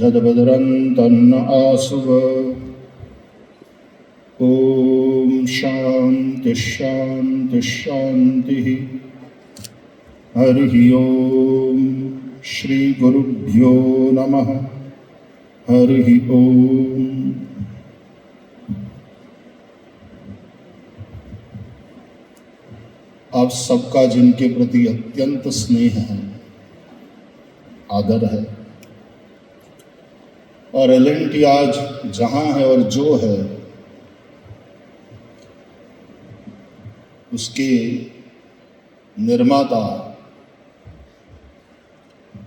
जदभद्रं तन्न आसुव। ओम शांति शांति शांति। हरि ओम। श्री गुरुभ्यो नमः। हरि ओम। आप सबका जिनके प्रति अत्यंत स्नेह है, आदर है, और एल&टी आज जहां है और जो है उसके निर्माता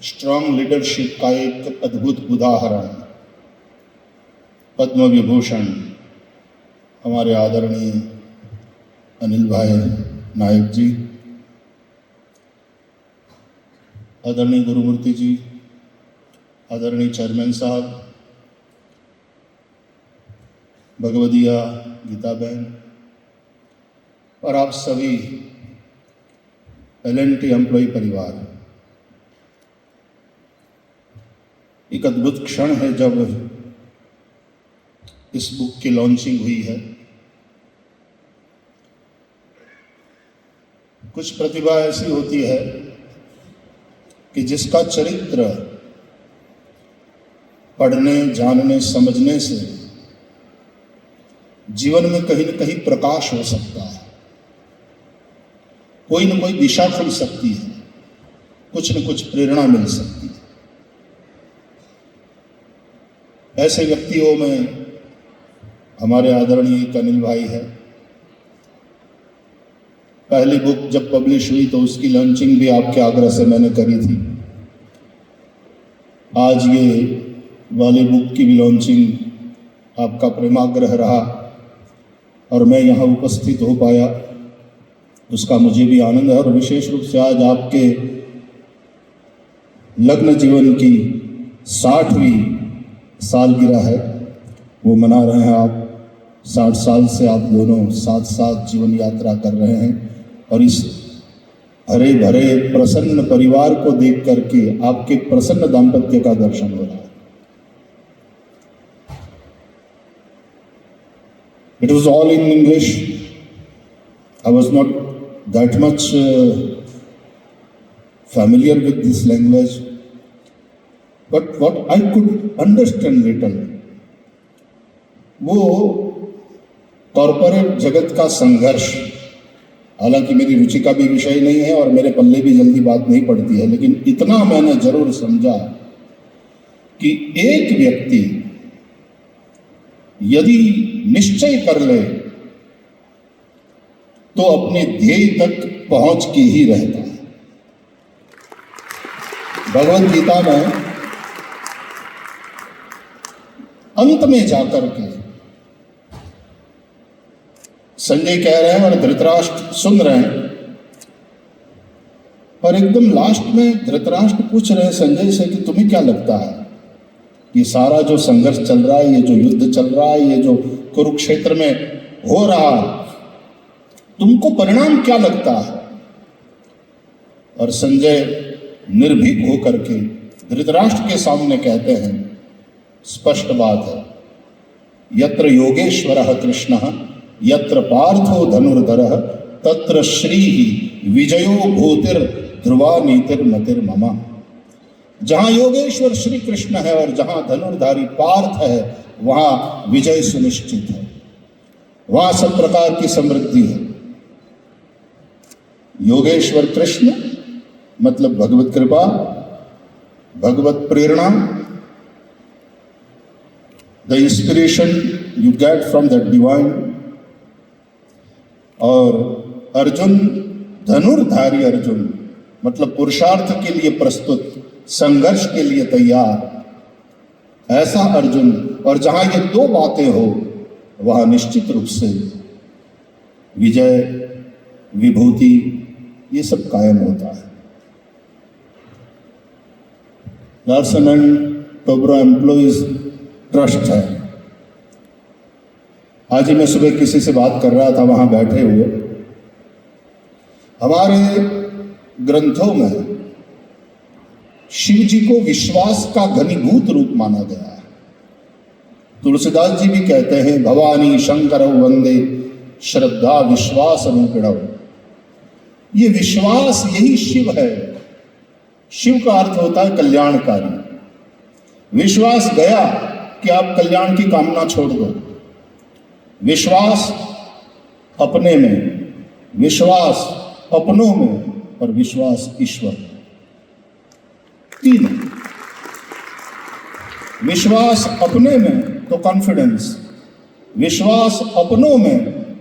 स्ट्रांग लीडरशिप का एक अद्भुत उदाहरण पद्म विभूषण हमारे आदरणीय अनिल भाई नायक जी, आदरणीय गुरुमूर्ति जी, आदरणीय चेयरमैन साहब, भगवदिया गीता बहन और आप सभी एल&टी एम्प्लॉय परिवार। एक अद्भुत क्षण है जब इस बुक की लॉन्चिंग हुई है। कुछ प्रतिभा ऐसी होती है कि जिसका चरित्र पढ़ने, जानने, समझने से जीवन में कहीं न कहीं प्रकाश हो सकता है, कोई न कोई दिशा खुल सकती है, कुछ न कुछ प्रेरणा मिल सकती है। ऐसे व्यक्तियों में हमारे आदरणीय अनिल भाई है। पहली बुक जब पब्लिश हुई तो उसकी लॉन्चिंग भी आपके आग्रह से मैंने करी थी। आज ये वाली बुक की भी लॉन्चिंग आपका प्रेमाग्रह रहा और मैं यहाँ उपस्थित हो पाया, उसका मुझे भी आनंद है। और विशेष रूप से आज आपके लग्न जीवन की 60वीं सालगिरह है, वो मना रहे हैं आप। 60 साल से आप दोनों साथ साथ जीवन यात्रा कर रहे हैं और इस हरे भरे प्रसन्न परिवार को देख करके आपके प्रसन्न दाम्पत्य का दर्शन हो रहा है। It was all in English. I was not that much familiar with this language, but what I could understand little, वो कॉरपोरेट जगत का संघर्ष, हालांकि मेरी रुचि का भी विषय नहीं है और मेरे पल्ले भी जल्दी बात नहीं पड़ती है, लेकिन इतना मैंने जरूर समझा कि एक व्यक्ति यदि निश्चय कर ले तो अपने ध्येय तक पहुंच के ही रहता है। भगवद गीता में अंत में जाकर के संजय कह रहे हैं और धृतराष्ट्र सुन रहे हैं, और एकदम लास्ट में धृतराष्ट्र पूछ रहे हैं संजय से कि तुम्हें क्या लगता है, ये सारा जो संघर्ष चल रहा है, ये जो युद्ध चल रहा है, ये जो कुरुक्षेत्र में हो रहा है, तुमको परिणाम क्या लगता है? और संजय निर्भीक होकर के धृतराष्ट्र के सामने कहते हैं, स्पष्ट बात है, यत्र योगेश्वरः कृष्णः यत्र पार्थो धनुर्धरः तत्र श्रीः विजयो भूतिर ध्रुवा नीतिर्मतिर्मम। जहां योगेश्वर श्री कृष्ण है और जहां धनुर्धारी पार्थ है, वहां विजय सुनिश्चित है, वहां सब प्रकार की समृद्धि है। योगेश्वर कृष्ण मतलब भगवत कृपा, भगवत प्रेरणा, the inspiration you get from the divine. और अर्जुन, धनुर्धारी अर्जुन मतलब पुरुषार्थ के लिए प्रस्तुत, संघर्ष के लिए तैयार, ऐसा अर्जुन। और जहां ये दो बातें हो वहां निश्चित रूप से विजय, विभूति, ये सब कायम होता है। Larsen and Toubro employees trust है। आज ही मैं सुबह किसी से बात कर रहा था वहां बैठे हुए, हमारे ग्रंथों में शिव जी को विश्वास का घनीभूत रूप माना गया है। तुलसीदास जी भी कहते हैं भवानी शंकर वंदे श्रद्धा विश्वास रूपिणव। ये विश्वास यही शिव है। शिव का अर्थ होता है कल्याणकारी। विश्वास गया कि आप कल्याण की कामना छोड़ दो। विश्वास अपने में, विश्वास अपनों में और विश्वास ईश्वर में, तीन। विश्वास अपने में तो कॉन्फिडेंस, विश्वास अपनों में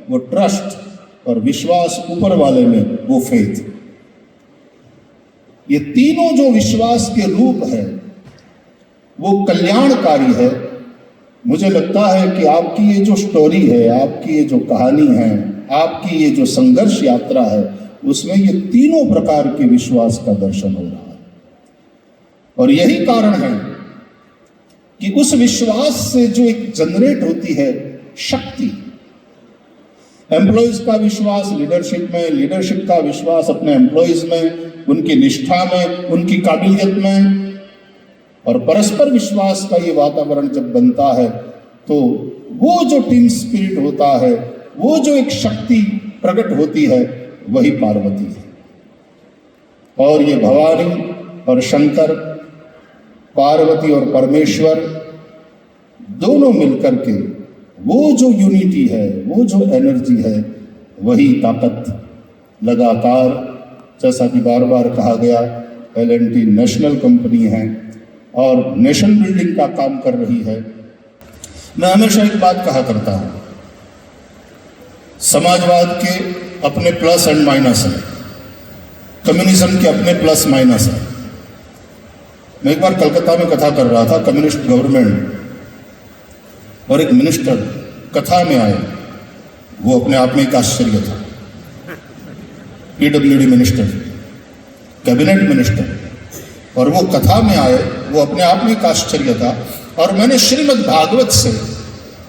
वो ट्रस्ट और विश्वास ऊपर वाले में वो फेथ। ये तीनों जो विश्वास के रूप है वो कल्याणकारी है। मुझे लगता है कि आपकी ये जो स्टोरी है, आपकी ये जो कहानी है, आपकी ये जो संघर्ष यात्रा है, उसमें ये तीनों प्रकार के विश्वास का दर्शन हो रहा है। और यही कारण है कि उस विश्वास से जो एक जनरेट होती है शक्ति, एम्प्लॉइज का विश्वास लीडरशिप में, लीडरशिप का विश्वास अपने एम्प्लॉइज में, उनकी निष्ठा में, उनकी काबिलियत में, और परस्पर विश्वास का ये वातावरण जब बनता है तो वो जो टीम स्पिरिट होता है, वो जो एक शक्ति प्रकट होती है, वही पार्वती है। और ये भवानी और शंकर, पार्वती और परमेश्वर दोनों मिलकर के वो जो यूनिटी है, वो जो एनर्जी है, वही ताकत लगातार, जैसा कि बार बार कहा गया, L&T नेशनल कंपनी है और नेशन बिल्डिंग का काम कर रही है। मैं हमेशा एक बात कहा करता हूं, समाजवाद के अपने प्लस एंड माइनस है, कम्युनिज्म के अपने प्लस माइनस है। मैं एक बार कलकत्ता में कथा कर रहा था, कम्युनिस्ट गवर्नमेंट और एक मिनिस्टर कथा में आए। वो अपने आप में एक आश्चर्य था। PWD मिनिस्टर, कैबिनेट मिनिस्टर, और वो कथा में आए, वो अपने आप में एक आश्चर्य था। और मैंने श्रीमद् भागवत से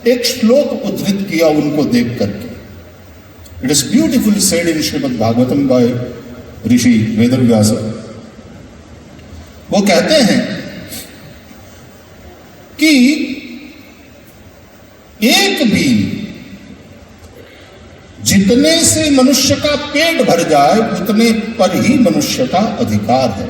एक श्लोक उद्धृत किया उनको देख करके। It is beautifully said in Shrimad Bhagavatam by Rishi Vedavyas. वो कहते हैं कि एक भी जितने से मनुष्य का पेट भर जाए उतने पर ही मनुष्य का अधिकार है।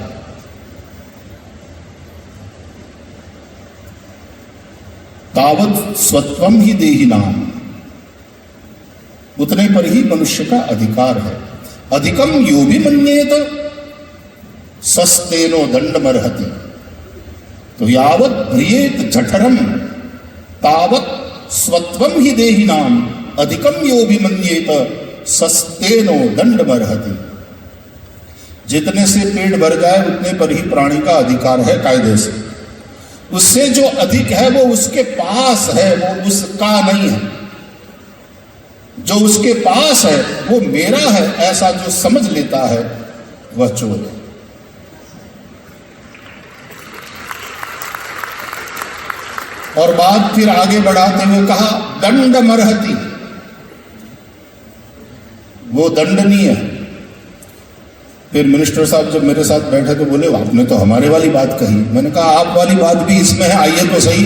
तावत स्वत्वम ही देहि नाम, उतने पर ही मनुष्य का अधिकार है। अधिकम यो भी मन्येत सस्तेनो दंडमर्हति। तो यावत भ्रियेत जठरम तावत स्वत्वम ही देहि नाम, अधिकम यो भी मन्येत सस्तेनो दंडमर्हति। जितने से पेट भर जाए उतने पर ही प्राणी का अधिकार है कायदे से। उससे जो अधिक है वो उसके पास है, वो उसका नहीं है। जो उसके पास है वो मेरा है, ऐसा जो समझ लेता है वह चोर है। और बात फिर आगे बढ़ाते हुए कहा दंडमर्हति, वो दंडनीय है। फिर मिनिस्टर साहब जब मेरे साथ बैठे तो बोले आपने तो हमारे वाली बात कही। मैंने कहा आप वाली बात भी इसमें है, आइए तो सही,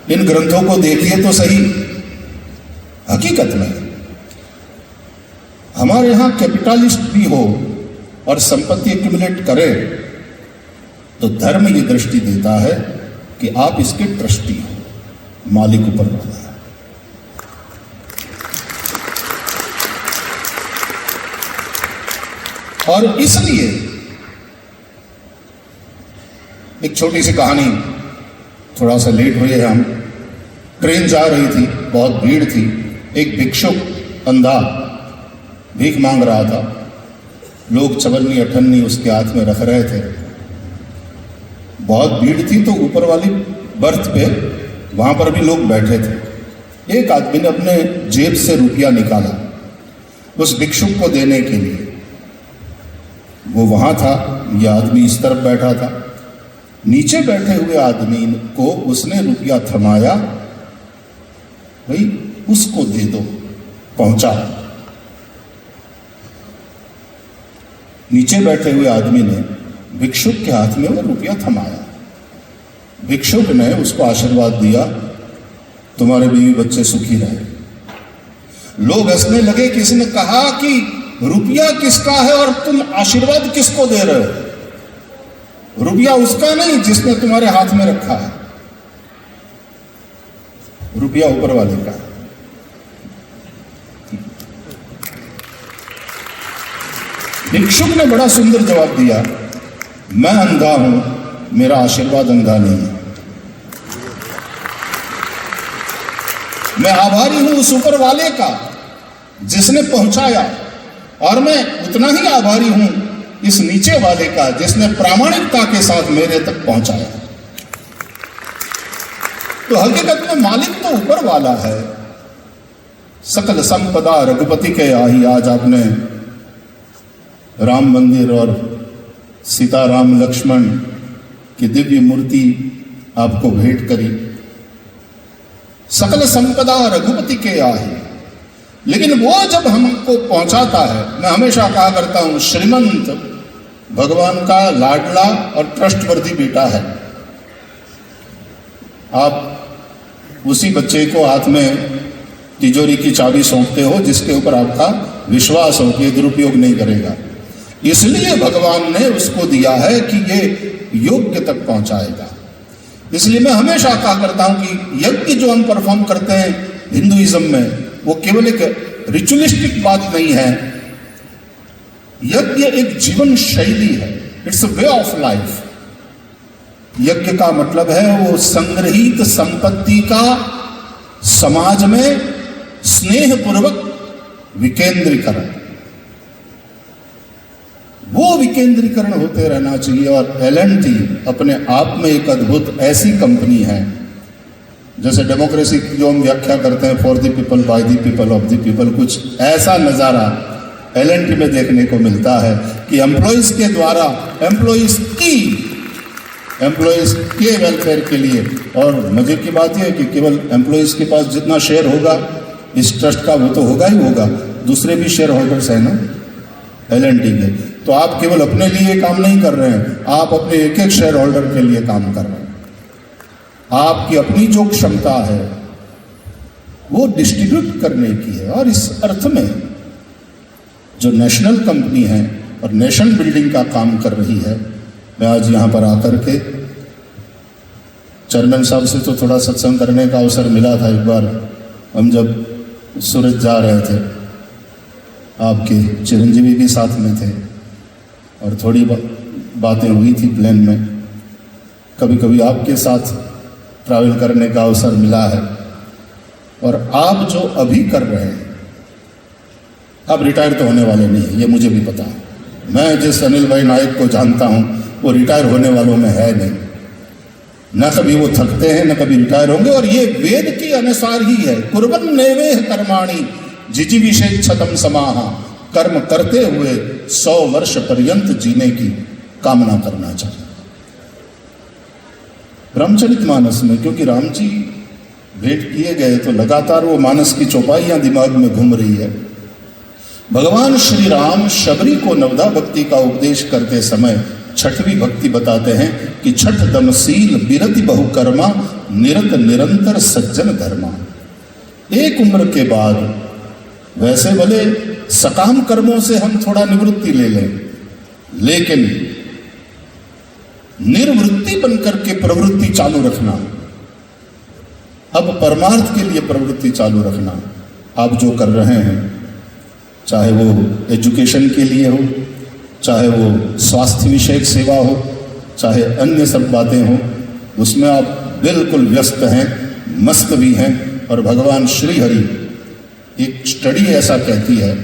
इन ग्रंथों को देखिए तो सही। हकीकत में हमारे यहां कैपिटलिस्ट भी हो और संपत्ति एक्यूमुलेट करे तो धर्म ये दृष्टि देता है कि आप इसके ट्रस्टी हो, मालिक ऊपर वाला है। और इसलिए एक छोटी सी कहानी, थोड़ा सा लेट हुए हम, ट्रेन जा रही थी, बहुत भीड़ थी। एक भिक्षुक अंधा भीख मांग रहा था। लोग चवन्नी अठन्नी उसके हाथ में रख रहे थे। बहुत भीड़ थी तो ऊपर वाली बर्थ पे वहां पर भी लोग बैठे थे। एक आदमी ने अपने जेब से रुपया निकाला उस भिक्षुक को देने के लिए। वो वहां था, यह आदमी इस तरफ बैठा था। नीचे बैठे हुए आदमी को उसने रुपया थमाया, भाई उसको दे दो, पहुंचा। नीचे बैठे हुए आदमी ने भिक्षुक के हाथ में वो रुपया थमाया। भिक्षुक ने उसको आशीर्वाद दिया, तुम्हारे बीवी बच्चे सुखी रहे। लोग हंसने लगे कि इसने कहा कि रुपया किसका है और तुम आशीर्वाद किसको दे रहे हो? रुपया उसका नहीं जिसने तुम्हारे हाथ में रखा है, रुपया ऊपर वाले का। भिक्षुक ने बड़ा सुंदर जवाब दिया, मैं अंधा हूं, मेरा आशीर्वाद अंधा नहीं है। मैं आभारी हूं उस ऊपर वाले का जिसने पहुंचाया, और मैं उतना ही आभारी हूं इस नीचे वाले का जिसने प्रामाणिकता के साथ मेरे तक पहुंचाया। तो हकीकत में मालिक तो ऊपर वाला है। सकल संपदा रघुपति के आही। आज आपने राम मंदिर और सीता राम लक्ष्मण की दिव्य मूर्ति आपको भेंट करी। सकल संपदा रघुपति के आही। लेकिन वो जब हमको पहुंचाता है, मैं हमेशा कहा करता हूं, श्रीमंत भगवान का लाडला और ट्रस्टवर्दी बेटा है। आप उसी बच्चे को हाथ में तिजोरी की चाबी सौंपते हो जिसके ऊपर आपका विश्वास हो कि ये दुरुपयोग नहीं करेगा। इसलिए भगवान ने उसको दिया है कि ये योग्य तक पहुंचाएगा। इसलिए मैं हमेशा कहा करता हूं कि यज्ञ जो हम परफॉर्म करते हैं हिंदुइज्म में, वो केवल एक रिचुअलिस्टिक बात नहीं है। यज्ञ एक जीवन शैली है, it's a way of life. यज्ञ का मतलब है वो संग्रहित संपत्ति का समाज में स्नेहपूर्वक विकेंद्रीकरण। वो विकेंद्रीकरण होते रहना चाहिए। और L&T अपने आप में एक अद्भुत ऐसी कंपनी है, जैसे डेमोक्रेसी की जो हम व्याख्या करते हैं, for the people, by the people, of the people, कुछ ऐसा नज़ारा L&T में देखने को मिलता है कि एम्प्लॉइज के द्वारा एम्प्लॉइज के वेलफेयर के लिए। और मजे की बात यह है कि केवल एम्प्लॉइज के पास जितना शेयर होगा इस ट्रस्ट का, वो तो होगा ही होगा, दूसरे भी शेयर होल्डर्स हैं ना L&T के। तो आप केवल अपने लिए काम नहीं कर रहे हैं, आप अपने एक एक शेयर होल्डर के लिए काम कर रहे हैं। आपकी अपनी जो क्षमता है वो डिस्ट्रीब्यूट करने की है। और इस अर्थ में जो नेशनल कंपनी है और नेशन बिल्डिंग का काम कर रही है, मैं आज यहाँ पर आकर के चेयरमैन साहब से तो थोड़ा सत्संग करने का अवसर मिला था। एक बार हम जब सूरत जा रहे थे, आपके चिरंजीवी भी साथ में थे और थोड़ी बातें हुई थी प्लेन में। कभी कभी आपके साथ ट्रैवल करने का अवसर मिला है। और आप जो अभी कर रहे हैं, आप रिटायर तो होने वाले नहीं है, ये मुझे भी पता है। मैं जिस अनिल भाई नायक को जानता हूं वो रिटायर होने वालों में है नहीं। न कभी वो थकते हैं न कभी रिटायर होंगे। और ये वेद के अनुसार ही है, कुर्बन नैवेह कर्माणि जिजीविषेच्छतम समाहा। कर्म करते हुए 100 वर्ष पर्यंत जीने की कामना करना चाहिए। रामचरितमानस में क्योंकि राम जी भेंट किए गए तो लगातार वो मानस की चौपाइयां दिमाग में घूम रही है। भगवान श्री राम शबरी को नवदा भक्ति का उपदेश करते समय छठवीं भक्ति बताते हैं कि छठ दमशील बिरति बहुकर्मा निरत निरंतर सज्जन धर्मा। एक उम्र के बाद वैसे भले सकाम कर्मों से हम थोड़ा निवृत्ति ले लें, लेकिन निर्वृत्ति बनकर के प्रवृत्ति चालू रखना, अब परमार्थ के लिए प्रवृत्ति चालू रखना। आप जो कर रहे हैं, चाहे वो एजुकेशन के लिए हो, चाहे वो स्वास्थ्य विषयक सेवा हो, चाहे अन्य सब बातें हो, उसमें आप बिल्कुल व्यस्त हैं, मस्त भी हैं। और भगवान श्री हरि, एक स्टडी ऐसा कहती है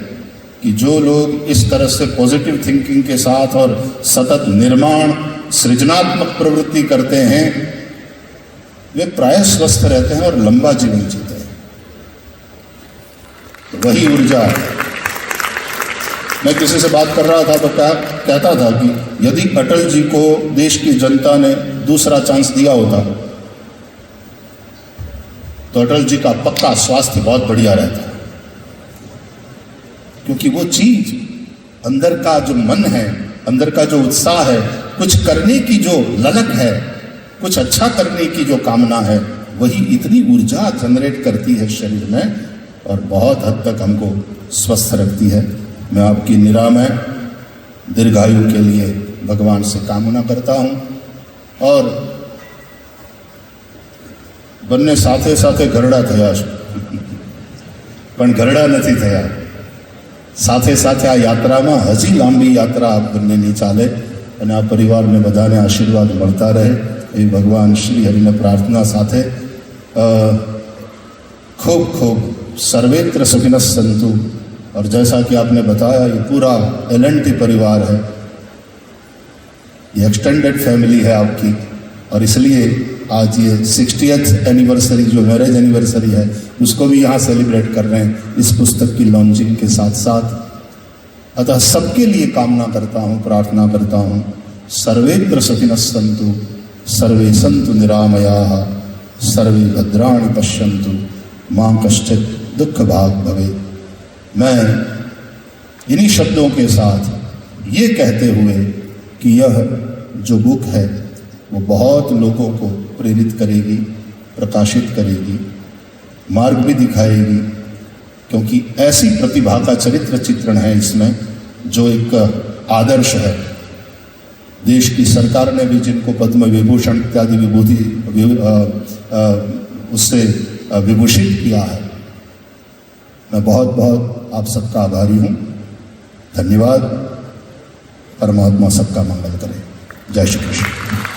कि जो लोग इस तरह से पॉजिटिव थिंकिंग के साथ और सतत निर्माण सृजनात्मक प्रवृत्ति करते हैं, वे प्राय स्वस्थ रहते हैं और लंबा जीवन जीते हैं। तो वही ऊर्जा, मैं किसी से बात कर रहा था तो कहता था कि यदि अटल जी को देश की जनता ने दूसरा चांस दिया होता तो अटल जी का पक्का स्वास्थ्य बहुत बढ़िया रहता, क्योंकि वो चीज अंदर का जो मन है, अंदर का जो उत्साह है, कुछ करने की जो ललक है, कुछ अच्छा करने की जो कामना है, वही इतनी ऊर्जा जनरेट करती है शरीर में और बहुत हद तक हमको स्वस्थ रखती है। मैं आपकी निरामय दीर्घायु के लिए भगवान से कामना करता हूँ। और બંને સાથે સાથે ઘરડા થયા છે, પણ ઘરડા નથી થયા। સાથે સાથે આ યાત્રામાં હજી લાંબી યાત્રા આપ બંનેની ચાલે અને આ પરિવારને બધાને આશીર્વાદ મળતા રહે એ ભગવાન શ્રી હરિને પ્રાર્થના સાથે खूब खूब सर्वेत्र सुखिनः सन्तु। और जैसा कि आपने बताया, ये पूरा L&T परिवार है, ये एक्सटेंडेड फैमिली है आपकी, और इसलिए आज ये 60th एनिवर्सरी जो मैरिज एनिवर्सरी है उसको भी यहाँ सेलिब्रेट कर रहे हैं इस पुस्तक की लॉन्चिंग के साथ साथ। अतः सबके लिए कामना करता हूँ, प्रार्थना करता हूँ, सर्वेत्र सुखिनः सन्तु, सर्वे सन्तु निरामयाः, सर्वे भद्राणि पश्यन्तु, मां कश्चित् दुःख भाग् भवेत्। मैं इन्हीं शब्दों के साथ ये कहते हुए कि यह जो बुक है वो बहुत लोगों को प्रेरित करेगी, प्रकाशित करेगी, मार्ग भी दिखाएगी, क्योंकि ऐसी प्रतिभा का चरित्र चित्रण है इसमें जो एक आदर्श है। देश की सरकार ने भी जिनको पद्म विभूषण इत्यादि विभूति उससे विभूषित किया है, मैं बहुत बहुत आप सबका आभारी हूँ। धन्यवाद। परमात्मा सबका मंगल करे। जय श्री कृष्ण।